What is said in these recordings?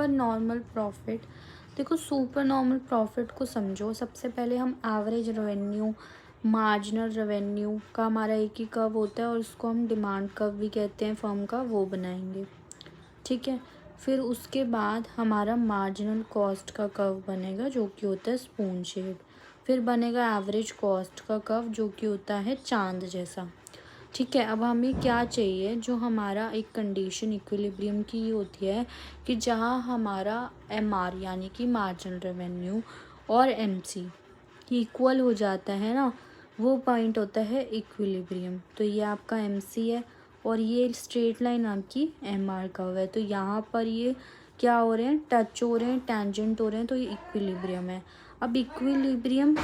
Super normal profit. देखो, super normal profit को समझो। सबसे पहले हम एवरेज रेवेन्यू, मार्जिनल रेवेन्यू का हमारा एक ही कर्व होता है और उसको हम डिमांड कर्व भी कहते हैं फर्म का, वो बनाएंगे। ठीक है। फिर उसके बाद हमारा मार्जिनल कॉस्ट का कर्व बनेगा जो कि होता है स्पून शेप। फिर बनेगा एवरेज कॉस्ट का कर्व जो कि होता है चांद जैसा। ठीक है। अब हमें क्या चाहिए, जो हमारा एक कंडीशन इक्विलिब्रियम की ये होती है कि जहाँ हमारा एमआर यानी कि मार्जिनल रेवेन्यू और एमसी इक्वल हो जाता है ना, वो पॉइंट होता है इक्विलिब्रियम। तो ये आपका एमसी है और ये स्ट्रेट लाइन आपकी एमआर कर्व है। तो यहाँ पर ये क्या हो रहे हैं, टच हो रहे हैं, टेंजेंट हो रहे हैं, तो ये इक्विलिब्रियम है। अब इक्विलिब्रियम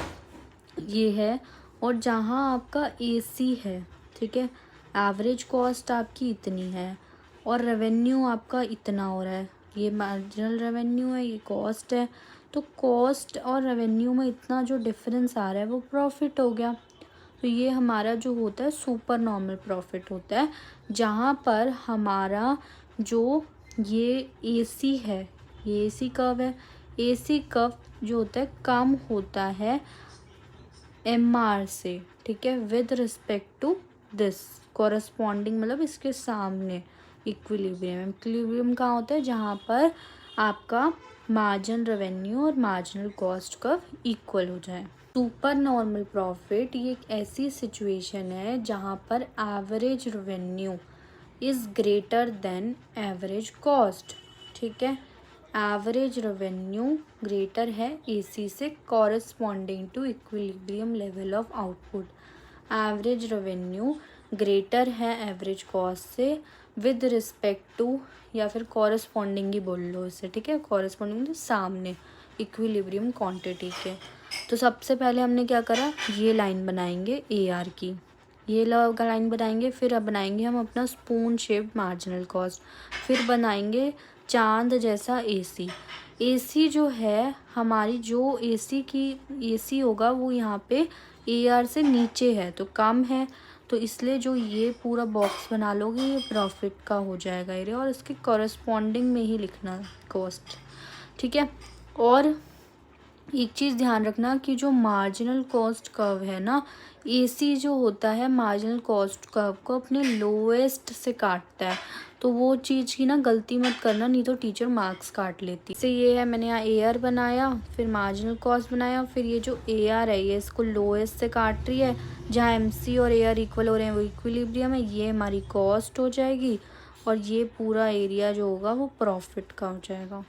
ये है और जहाँ आपका एसी है, ठीक है, एवरेज कॉस्ट आपकी इतनी है और रेवेन्यू आपका इतना हो रहा है, ये मार्जिनल रेवेन्यू है, ये कॉस्ट है, तो कॉस्ट और रेवेन्यू में इतना जो डिफरेंस आ रहा है वो प्रॉफिट हो गया। तो ये हमारा जो होता है सुपर नॉर्मल प्रॉफिट होता है, जहाँ पर हमारा जो ये एसी है, ये एसी कर्व है, एसी कर्व जो होता है कम होता है एमआर से, ठीक है, with respect to this corresponding, मतलब इसके सामने इक्विलिब्रियम। इक्विलिब्रियम कहाँ होता है, जहाँ पर आपका मार्जिनल रेवेन्यू और मार्जिनल कॉस्ट कर्व इक्वल हो जाए। सुपर नॉर्मल प्रॉफिट ये एक ऐसी सिचुएशन है जहाँ पर average revenue is greater than average cost. ठीक है। एवरेज रेवेन्यू ग्रेटर है एसी से corresponding to equilibrium level of output. Average revenue greater है एवरेज कॉस्ट से विद रिस्पेक्ट टू, या फिर कॉरस्पॉन्डिंग ही बोल लो इसे, ठीक है, कॉरस्पॉन्डिंग सामने इक्विलिब्रियम क्वांटिटी के। तो सबसे पहले हमने क्या करा, ये लाइन बनाएंगे एआर की, ये लाइन बनाएंगे। फिर अब बनाएंगे हम अपना स्पून शेप मार्जिनल कॉस्ट। फिर बनाएंगे चांद जैसा एसी। एसी जो है हमारी, जो एसी होगा वो यहाँ पे एआर से नीचे है तो कम है, तो इसलिए जो ये पूरा बॉक्स बना लोगे ये प्रॉफिट का हो जाएगा एरिया, और इसके कॉरस्पॉन्डिंग में ही लिखना कॉस्ट। ठीक है। और एक चीज़ ध्यान रखना कि जो मार्जिनल कॉस्ट कर्व है ना, एसी जो होता है मार्जिनल कॉस्ट कर्व को अपने लोएस्ट से काटता है, तो वो चीज़ की ना गलती मत करना, नहीं तो टीचर मार्क्स काट लेती। जैसे ये है, मैंने यहाँ एआर बनाया, फिर मार्जिनल कॉस्ट बनाया, फिर ये जो एआर है ये इसको लोएस्ट से काट रही है, जहाँ एमसी और एआर इक्वल हो रहे हैं वो इक्विलिब्रियम है, ये हमारी कॉस्ट हो जाएगी और ये पूरा एरिया जो होगा वो प्रॉफिट का हो जाएगा।